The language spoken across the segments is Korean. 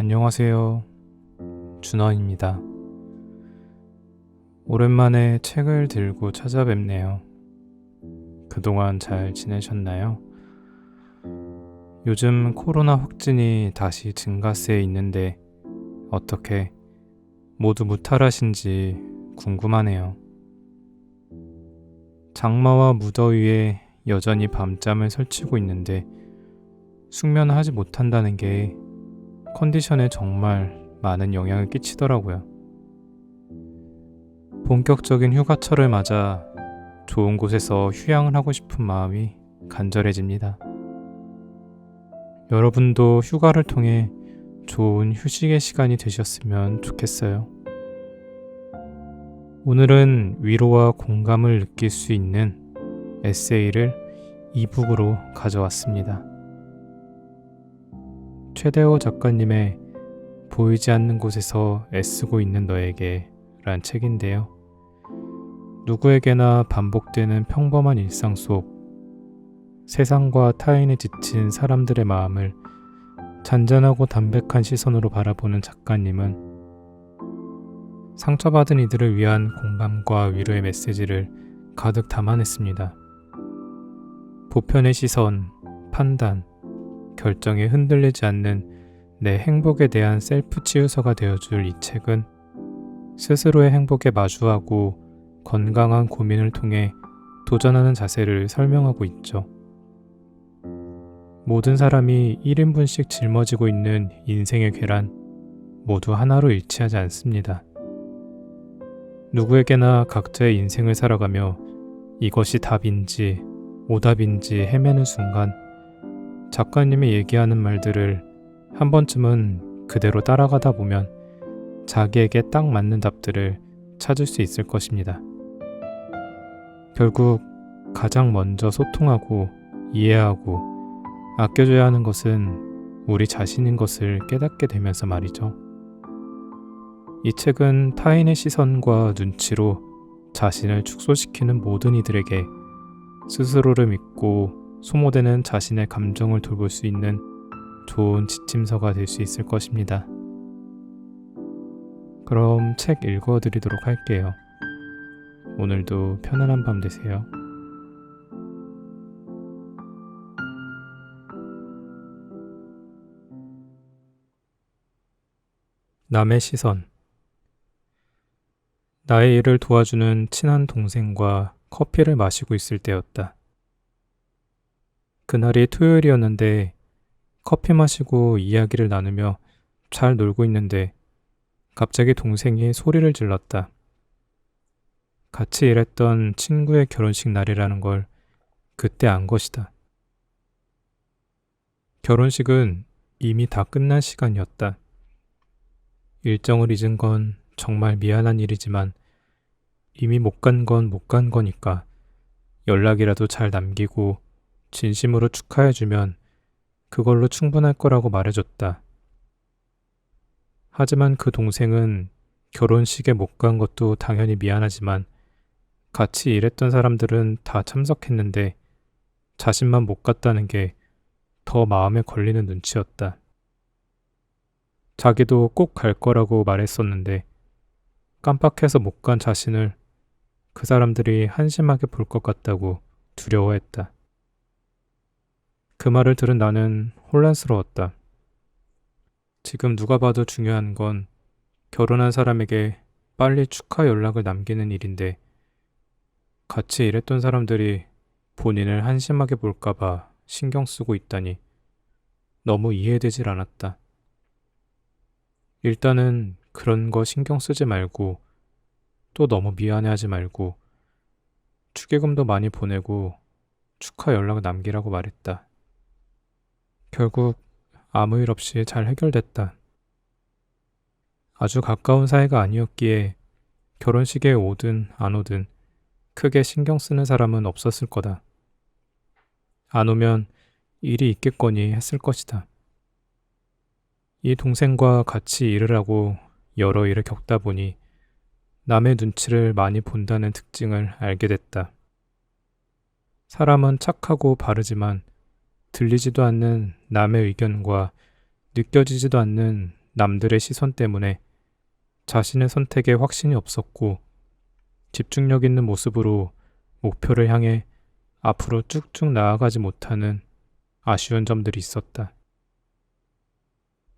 안녕하세요. 준원입니다. 오랜만에 책을 들고 찾아뵙네요. 그동안 잘 지내셨나요? 요즘 코로나 확진이 다시 증가세에 있는데 어떻게 모두 무탈하신지 궁금하네요. 장마와 무더위에 여전히 밤잠을 설치고 있는데 숙면하지 못한다는 게 컨디션에 정말 많은 영향을 끼치더라고요. 본격적인 휴가철을 맞아 좋은 곳에서 휴양을 하고 싶은 마음이 간절해집니다. 여러분도 휴가를 통해 좋은 휴식의 시간이 되셨으면 좋겠어요. 오늘은 위로와 공감을 느낄 수 있는 에세이를 이북으로 가져왔습니다. 최대호 작가님의 보이지 않는 곳에서 애쓰고 있는 너에게 란 책인데요. 누구에게나 반복되는 평범한 일상 속 세상과 타인에 지친 사람들의 마음을 잔잔하고 담백한 시선으로 바라보는 작가님은 상처받은 이들을 위한 공감과 위로의 메시지를 가득 담아냈습니다. 보편의 시선, 판단, 결정에 흔들리지 않는 내 행복에 대한 셀프 치유서가 되어줄 이 책은 스스로의 행복에 마주하고 건강한 고민을 통해 도전하는 자세를 설명하고 있죠. 모든 사람이 1인분씩 짊어지고 있는 인생의 계란 모두 하나로 일치하지 않습니다. 누구에게나 각자의 인생을 살아가며 이것이 답인지 오답인지 헤매는 순간 작가님이 얘기하는 말들을 한 번쯤은 그대로 따라가다 보면 자기에게 딱 맞는 답들을 찾을 수 있을 것입니다. 결국 가장 먼저 소통하고 이해하고 아껴줘야 하는 것은 우리 자신인 것을 깨닫게 되면서 말이죠. 이 책은 타인의 시선과 눈치로 자신을 축소시키는 모든 이들에게 스스로를 믿고 소모되는 자신의 감정을 돌볼 수 있는 좋은 지침서가 될 수 있을 것입니다. 그럼 책 읽어드리도록 할게요. 오늘도 편안한 밤 되세요. 남의 시선. 나의 일을 도와주는 친한 동생과 커피를 마시고 있을 때였다. 그날이 토요일이었는데 커피 마시고 이야기를 나누며 잘 놀고 있는데 갑자기 동생이 소리를 질렀다. 같이 일했던 친구의 결혼식 날이라는 걸 그때 안 것이다. 결혼식은 이미 다 끝난 시간이었다. 일정을 잊은 건 정말 미안한 일이지만 이미 못 간 건 못 간 거니까 연락이라도 잘 남기고 진심으로 축하해주면 그걸로 충분할 거라고 말해줬다. 하지만 그 동생은 결혼식에 못 간 것도 당연히 미안하지만 같이 일했던 사람들은 다 참석했는데 자신만 못 갔다는 게 더 마음에 걸리는 눈치였다. 자기도 꼭 갈 거라고 말했었는데 깜빡해서 못 간 자신을 그 사람들이 한심하게 볼 것 같다고 두려워했다. 그 말을 들은 나는 혼란스러웠다. 지금 누가 봐도 중요한 건 결혼한 사람에게 빨리 축하 연락을 남기는 일인데 같이 일했던 사람들이 본인을 한심하게 볼까봐 신경 쓰고 있다니 너무 이해되질 않았다. 일단은 그런 거 신경 쓰지 말고 또 너무 미안해하지 말고 축의금도 많이 보내고 축하 연락을 남기라고 말했다. 결국 아무 일 없이 잘 해결됐다. 아주 가까운 사이가 아니었기에 결혼식에 오든 안 오든 크게 신경 쓰는 사람은 없었을 거다. 안 오면 일이 있겠거니 했을 것이다. 이 동생과 같이 일을 하고 여러 일을 겪다 보니 남의 눈치를 많이 본다는 특징을 알게 됐다. 사람은 착하고 바르지만 들리지도 않는 남의 의견과 느껴지지도 않는 남들의 시선 때문에 자신의 선택에 확신이 없었고 집중력 있는 모습으로 목표를 향해 앞으로 쭉쭉 나아가지 못하는 아쉬운 점들이 있었다.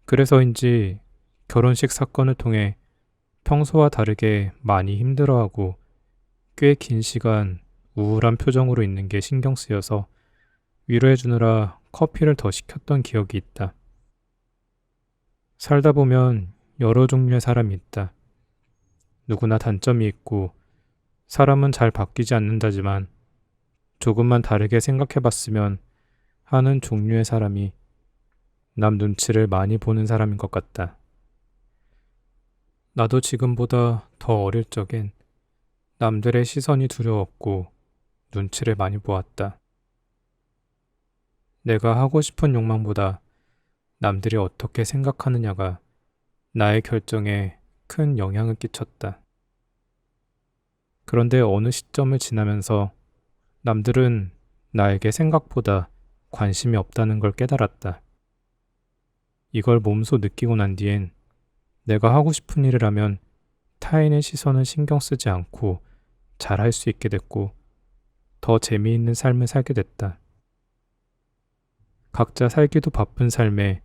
그래서인지 결혼식 사건을 통해 평소와 다르게 많이 힘들어하고 꽤 긴 시간 우울한 표정으로 있는 게 신경 쓰여서 위로해 주느라 커피를 더 시켰던 기억이 있다. 살다 보면 여러 종류의 사람이 있다. 누구나 단점이 있고 사람은 잘 바뀌지 않는다지만 조금만 다르게 생각해 봤으면 하는 종류의 사람이 남 눈치를 많이 보는 사람인 것 같다. 나도 지금보다 더 어릴 적엔 남들의 시선이 두려웠고 눈치를 많이 보았다. 내가 하고 싶은 욕망보다 남들이 어떻게 생각하느냐가 나의 결정에 큰 영향을 끼쳤다. 그런데 어느 시점을 지나면서 남들은 나에게 생각보다 관심이 없다는 걸 깨달았다. 이걸 몸소 느끼고 난 뒤엔 내가 하고 싶은 일을 하면 타인의 시선을 신경 쓰지 않고 잘할 수 있게 됐고 더 재미있는 삶을 살게 됐다. 각자 살기도 바쁜 삶에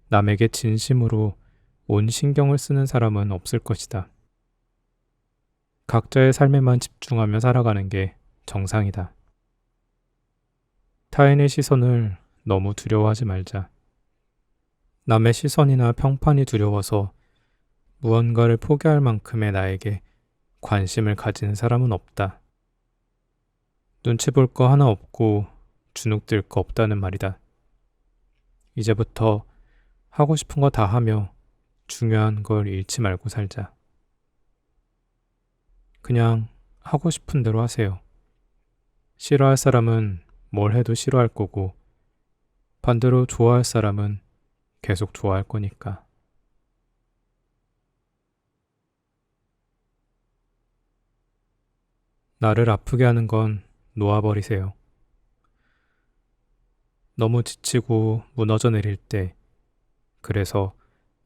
남에게 진심으로 온 신경을 쓰는 사람은 없을 것이다. 각자의 삶에만 집중하며 살아가는 게 정상이다. 타인의 시선을 너무 두려워하지 말자. 남의 시선이나 평판이 두려워서 무언가를 포기할 만큼의 나에게 관심을 가지는 사람은 없다. 눈치 볼 거 하나 없고 주눅들 거 없다는 말이다. 이제부터 하고 싶은 거 다 하며 중요한 걸 잃지 말고 살자. 그냥 하고 싶은 대로 하세요. 싫어할 사람은 뭘 해도 싫어할 거고 반대로 좋아할 사람은 계속 좋아할 거니까. 나를 아프게 하는 건 놓아버리세요. 너무 지치고 무너져 내릴 때, 그래서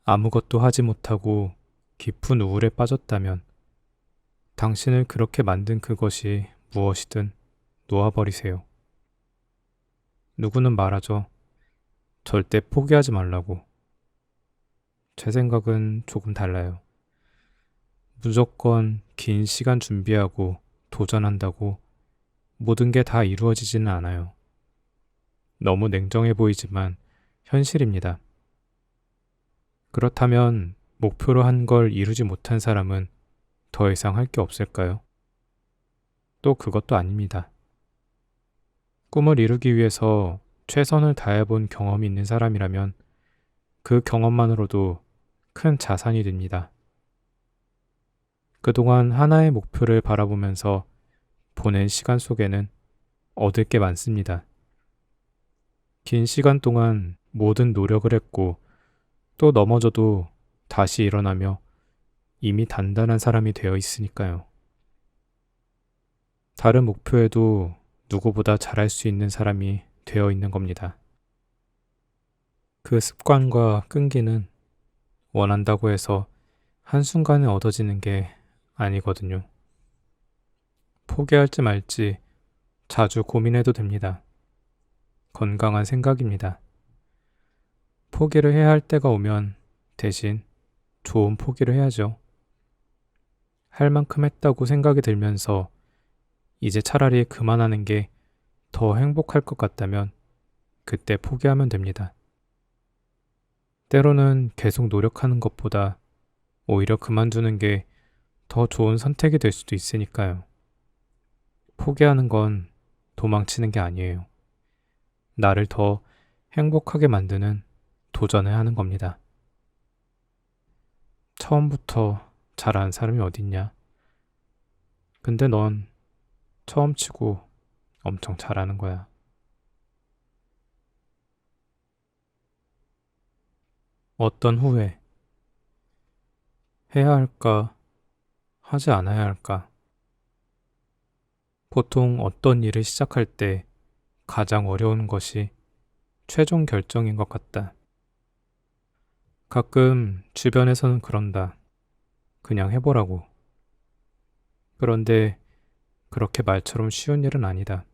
아무것도 하지 못하고 깊은 우울에 빠졌다면 당신을 그렇게 만든 그것이 무엇이든 놓아버리세요. 누구는 말하죠. 절대 포기하지 말라고. 제 생각은 조금 달라요. 무조건 긴 시간 준비하고 도전한다고 모든 게 다 이루어지지는 않아요. 너무 냉정해 보이지만 현실입니다. 그렇다면 목표로 한 걸 이루지 못한 사람은 더 이상 할 게 없을까요? 또 그것도 아닙니다. 꿈을 이루기 위해서 최선을 다해본 경험이 있는 사람이라면 그 경험만으로도 큰 자산이 됩니다. 그동안 하나의 목표를 바라보면서 보낸 시간 속에는 얻을 게 많습니다. 긴 시간 동안 모든 노력을 했고 또 넘어져도 다시 일어나며 이미 단단한 사람이 되어 있으니까요. 다른 목표에도 누구보다 잘할 수 있는 사람이 되어 있는 겁니다. 그 습관과 끈기는 원한다고 해서 한순간에 얻어지는 게 아니거든요. 포기할지 말지 자주 고민해도 됩니다. 건강한 생각입니다. 포기를 해야 할 때가 오면 대신 좋은 포기를 해야죠. 할 만큼 했다고 생각이 들면서 이제 차라리 그만하는 게 더 행복할 것 같다면 그때 포기하면 됩니다. 때로는 계속 노력하는 것보다 오히려 그만두는 게 더 좋은 선택이 될 수도 있으니까요. 포기하는 건 도망치는 게 아니에요. 나를 더 행복하게 만드는 도전을 하는 겁니다. 처음부터 잘하는 사람이 어딨냐? 근데 넌 처음 치고 엄청 잘하는 거야. 어떤 후회? 해야 할까? 하지 않아야 할까? 보통 어떤 일을 시작할 때 가장 어려운 것이 최종 결정인 것 같다. 가끔 주변에서는 그런다. 그냥 해보라고. 그런데 그렇게 말처럼 쉬운 일은 아니다.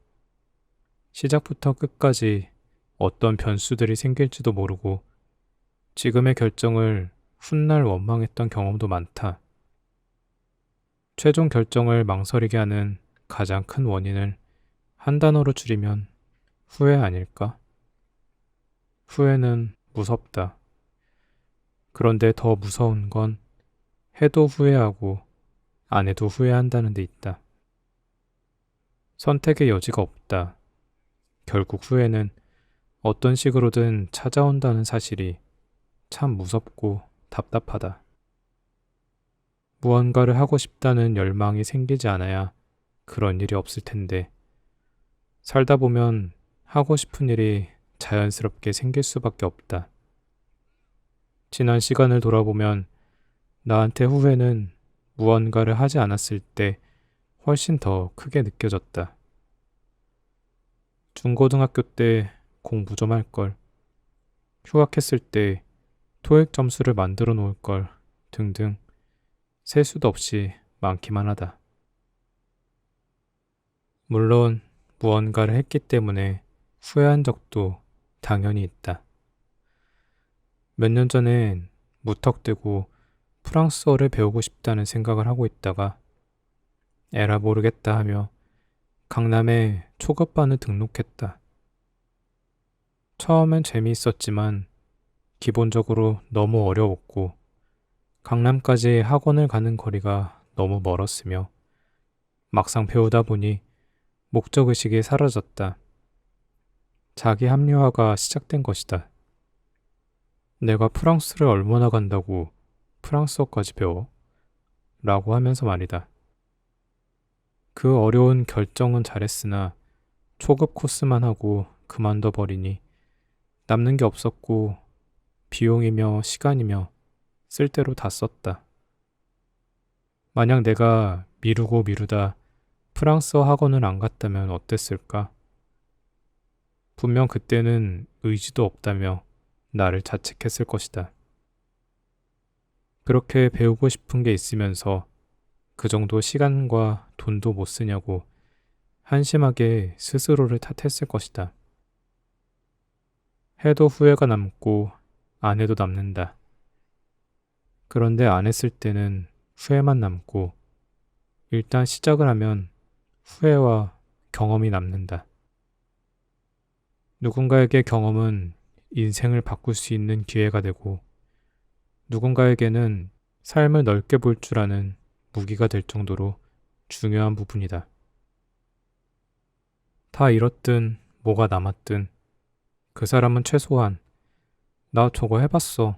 시작부터 끝까지 어떤 변수들이 생길지도 모르고 지금의 결정을 훗날 원망했던 경험도 많다. 최종 결정을 망설이게 하는 가장 큰 원인을 한 단어로 줄이면 후회 아닐까? 후회는 무섭다. 그런데 더 무서운 건 해도 후회하고 안 해도 후회한다는 데 있다. 선택의 여지가 없다. 결국 후회는 어떤 식으로든 찾아온다는 사실이 참 무섭고 답답하다. 무언가를 하고 싶다는 열망이 생기지 않아야 그런 일이 없을 텐데, 살다 보면 하고 싶은 일이 자연스럽게 생길 수밖에 없다. 지난 시간을 돌아보면 나한테 후회는 무언가를 하지 않았을 때 훨씬 더 크게 느껴졌다. 중고등학교 때 공부 좀 할 걸, 휴학했을 때 토익 점수를 만들어 놓을 걸 등등 셀 수도 없이 많기만 하다. 물론 무언가를 했기 때문에 후회한 적도 당연히 있다. 몇 년 전엔 무턱대고 프랑스어를 배우고 싶다는 생각을 하고 있다가 에라 모르겠다 하며 강남에 초급반을 등록했다. 처음엔 재미있었지만 기본적으로 너무 어려웠고 강남까지 학원을 가는 거리가 너무 멀었으며 막상 배우다 보니 목적의식이 사라졌다. 자기 합리화가 시작된 것이다. 내가 프랑스를 얼마나 간다고 프랑스어까지 배워? 라고 하면서 말이다. 그 어려운 결정은 잘했으나 초급 코스만 하고 그만둬 버리니 남는 게 없었고 비용이며 시간이며 쓸대로 다 썼다. 만약 내가 미루고 미루다 프랑스어 학원을 안 갔다면 어땠을까? 분명 그때는 의지도 없다며 나를 자책했을 것이다. 그렇게 배우고 싶은 게 있으면서 그 정도 시간과 돈도 못 쓰냐고 한심하게 스스로를 탓했을 것이다. 해도 후회가 남고 안 해도 남는다. 그런데 안 했을 때는 후회만 남고 일단 시작을 하면 후회와 경험이 남는다. 누군가에게 경험은 인생을 바꿀 수 있는 기회가 되고 누군가에게는 삶을 넓게 볼 줄 아는 무기가 될 정도로 중요한 부분이다. 다 잃었든 뭐가 남았든 그 사람은 최소한 나 저거 해봤어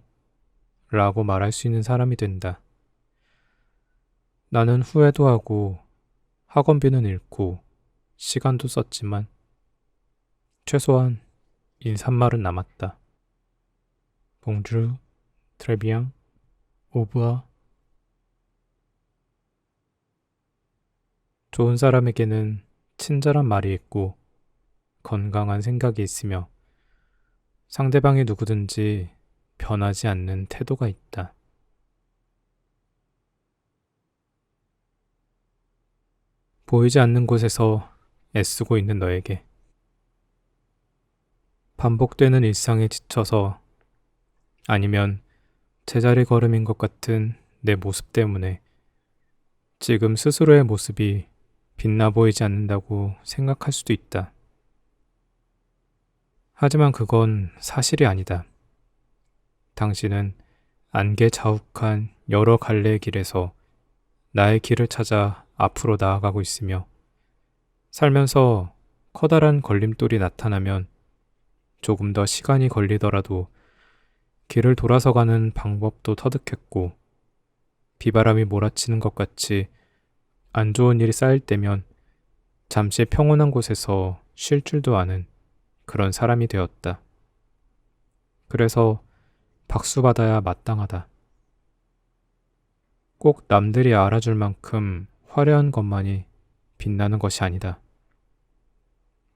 라고 말할 수 있는 사람이 된다. 나는 후회도 하고 학원비는 잃고 시간도 썼지만 최소한 인사말은 남았다. Bonjour, très bien, au revoir. 좋은 사람에게는 친절한 말이 있고 건강한 생각이 있으며 상대방이 누구든지 변하지 않는 태도가 있다. 보이지 않는 곳에서 애쓰고 있는 너에게 반복되는 일상에 지쳐서 아니면 제자리 걸음인 것 같은 내 모습 때문에 지금 스스로의 모습이 빛나 보이지 않는다고 생각할 수도 있다. 하지만 그건 사실이 아니다. 당신은 안개 자욱한 여러 갈래의 길에서 나의 길을 찾아 앞으로 나아가고 있으며 살면서 커다란 걸림돌이 나타나면 조금 더 시간이 걸리더라도 길을 돌아서 가는 방법도 터득했고 비바람이 몰아치는 것 같이 안 좋은 일이 쌓일 때면 잠시 평온한 곳에서 쉴 줄도 아는 그런 사람이 되었다. 그래서 박수 받아야 마땅하다. 꼭 남들이 알아줄 만큼 화려한 것만이 빛나는 것이 아니다.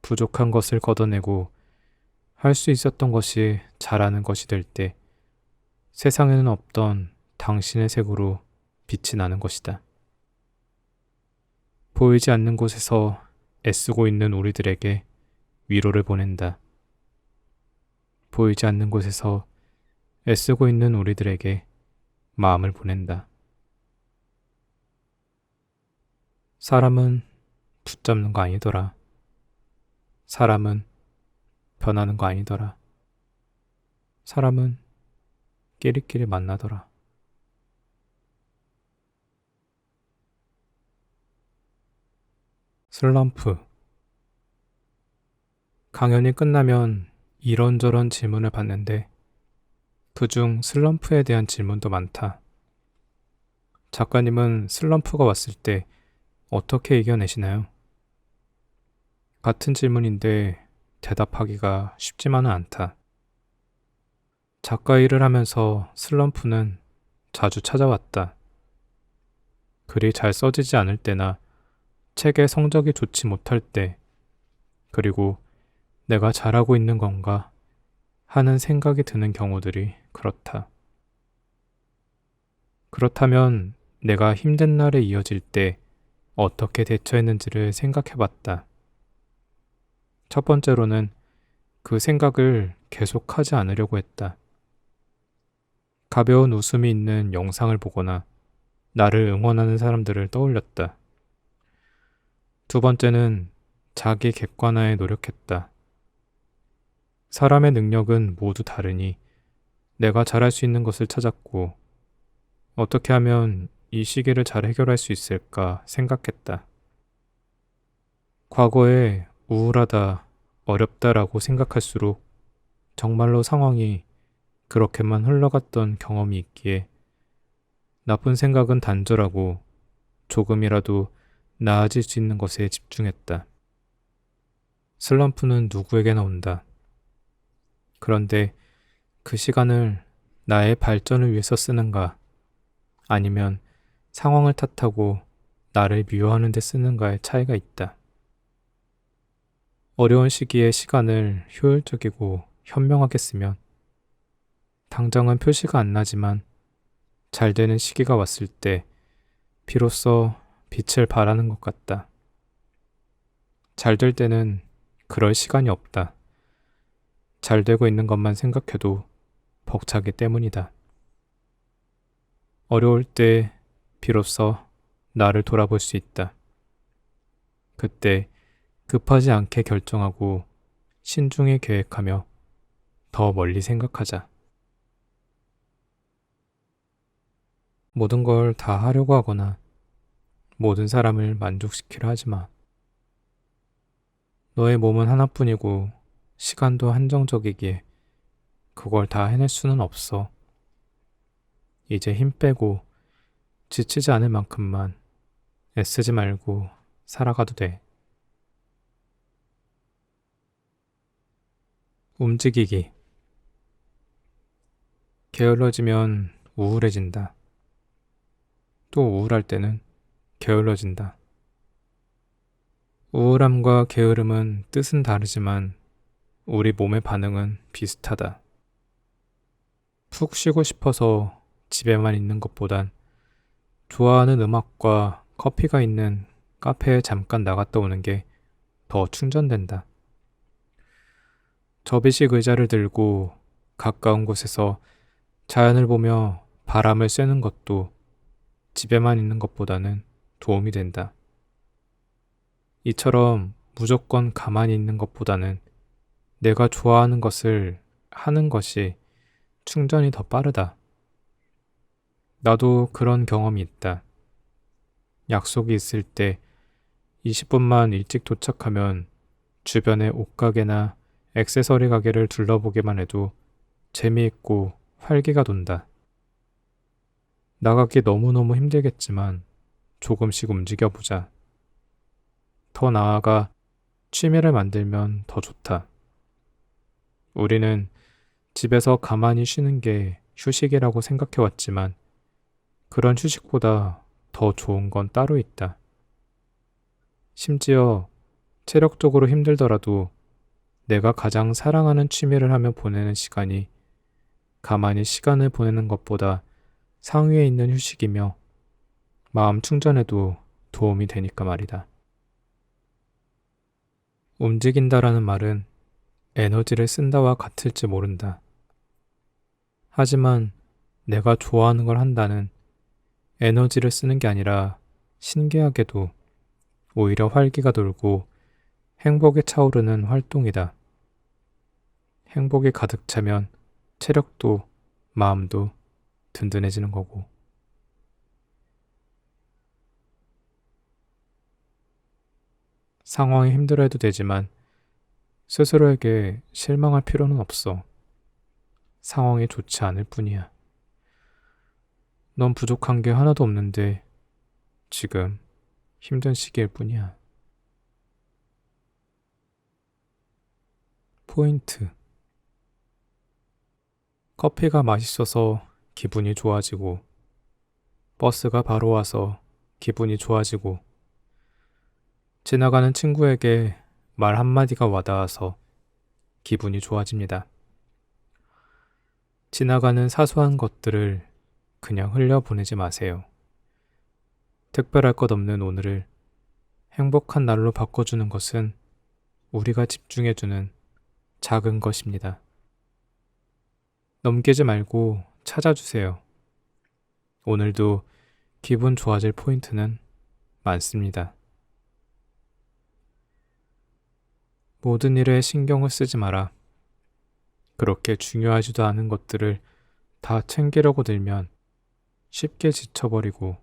부족한 것을 걷어내고 할 수 있었던 것이 잘하는 것이 될 때 세상에는 없던 당신의 색으로 빛이 나는 것이다. 보이지 않는 곳에서 애쓰고 있는 우리들에게 위로를 보낸다. 보이지 않는 곳에서 애쓰고 있는 우리들에게 마음을 보낸다. 사람은 붙잡는 거 아니더라. 사람은 변하는 거 아니더라. 사람은 끼리끼리 만나더라. 슬럼프. 강연이 끝나면 이런저런 질문을 받는데 그중 슬럼프에 대한 질문도 많다. 작가님은 슬럼프가 왔을 때 어떻게 이겨내시나요? 같은 질문인데 대답하기가 쉽지만은 않다. 작가 일을 하면서 슬럼프는 자주 찾아왔다. 글이 잘 써지지 않을 때나 책의 성적이 좋지 못할 때, 그리고 내가 잘하고 있는 건가 하는 생각이 드는 경우들이 그렇다. 그렇다면 내가 힘든 날에 이어질 때 어떻게 대처했는지를 생각해 봤다. 첫 번째로는 그 생각을 계속하지 않으려고 했다. 가벼운 웃음이 있는 영상을 보거나 나를 응원하는 사람들을 떠올렸다. 두 번째는 자기 객관화에 노력했다. 사람의 능력은 모두 다르니 내가 잘할 수 있는 것을 찾았고 어떻게 하면 이 시기를 잘 해결할 수 있을까 생각했다. 과거에 우울하다, 어렵다라고 생각할수록 정말로 상황이 그렇게만 흘러갔던 경험이 있기에 나쁜 생각은 단절하고 조금이라도 나아질 수 있는 것에 집중했다. 슬럼프는 누구에게나 온다. 그런데 그 시간을 나의 발전을 위해서 쓰는가, 아니면 상황을 탓하고 나를 미워하는 데 쓰는가의 차이가 있다. 어려운 시기에 시간을 효율적이고 현명하게 쓰면 당장은 표시가 안 나지만 잘 되는 시기가 왔을 때 비로소 빛을 발하는 것 같다. 잘 될 때는 그럴 시간이 없다. 잘 되고 있는 것만 생각해도 벅차기 때문이다. 어려울 때 비로소 나를 돌아볼 수 있다. 그때 급하지 않게 결정하고 신중히 계획하며 더 멀리 생각하자. 모든 걸 다 하려고 하거나 모든 사람을 만족시키려 하지 마. 너의 몸은 하나뿐이고 시간도 한정적이기에 그걸 다 해낼 수는 없어. 이제 힘 빼고 지치지 않을 만큼만 애쓰지 말고 살아가도 돼. 움직이기. 게을러지면 우울해진다. 또 우울할 때는 게을러진다. 우울함과 게으름은 뜻은 다르지만 우리 몸의 반응은 비슷하다. 푹 쉬고 싶어서 집에만 있는 것보단 좋아하는 음악과 커피가 있는 카페에 잠깐 나갔다 오는 게 더 충전된다. 접이식 의자를 들고 가까운 곳에서 자연을 보며 바람을 쐬는 것도 집에만 있는 것보다는 도움이 된다. 이처럼 무조건 가만히 있는 것보다는 내가 좋아하는 것을 하는 것이 충전이 더 빠르다. 나도 그런 경험이 있다. 약속이 있을 때 20분만 일찍 도착하면 주변의 옷가게나 액세서리 가게를 둘러보기만 해도 재미있고 활기가 돈다. 나가기 너무너무 힘들겠지만 조금씩 움직여보자. 더 나아가 취미를 만들면 더 좋다. 우리는 집에서 가만히 쉬는 게 휴식이라고 생각해왔지만 그런 휴식보다 더 좋은 건 따로 있다. 심지어 체력적으로 힘들더라도 내가 가장 사랑하는 취미를 하며 보내는 시간이 가만히 시간을 보내는 것보다 상위에 있는 휴식이며 마음 충전에도 도움이 되니까 말이다. 움직인다라는 말은 에너지를 쓴다와 같을지 모른다. 하지만 내가 좋아하는 걸 한다는 에너지를 쓰는 게 아니라 신기하게도 오히려 활기가 돌고 행복에 차오르는 활동이다. 행복이 가득 차면 체력도 마음도 든든해지는 거고. 상황이 힘들어해도 되지만 스스로에게 실망할 필요는 없어. 상황이 좋지 않을 뿐이야. 넌 부족한 게 하나도 없는데 지금 힘든 시기일 뿐이야. 포인트. 커피가 맛있어서 기분이 좋아지고, 버스가 바로 와서 기분이 좋아지고, 지나가는 친구에게 말 한마디가 와닿아서 기분이 좋아집니다. 지나가는 사소한 것들을 그냥 흘려보내지 마세요. 특별할 것 없는 오늘을 행복한 날로 바꿔주는 것은 우리가 집중해주는 작은 것입니다. 넘기지 말고 찾아주세요. 오늘도 기분 좋아질 포인트는 많습니다. 모든 일에 신경을 쓰지 마라. 그렇게 중요하지도 않은 것들을 다 챙기려고 들면 쉽게 지쳐버리고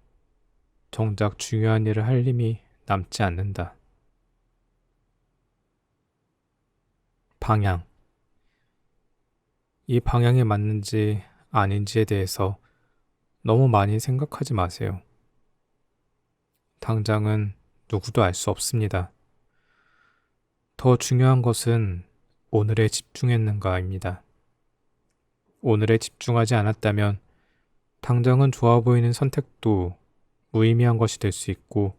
정작 중요한 일을 할 힘이 남지 않는다. 방향. 이 방향이 맞는지 아닌지에 대해서 너무 많이 생각하지 마세요. 당장은 누구도 알 수 없습니다. 더 중요한 것은 오늘에 집중했는가입니다. 오늘에 집중하지 않았다면 당장은 좋아 보이는 선택도 무의미한 것이 될 수 있고,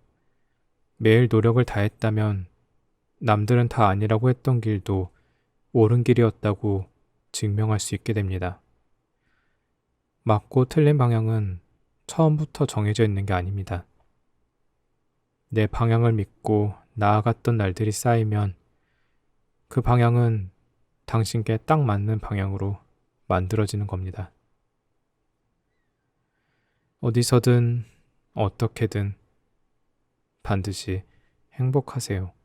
매일 노력을 다했다면 남들은 다 아니라고 했던 길도 옳은 길이었다고 증명할 수 있게 됩니다. 맞고 틀린 방향은 처음부터 정해져 있는 게 아닙니다. 내 방향을 믿고 나아갔던 날들이 쌓이면 그 방향은 당신께 딱 맞는 방향으로 만들어지는 겁니다. 어디서든 어떻게든 반드시 행복하세요.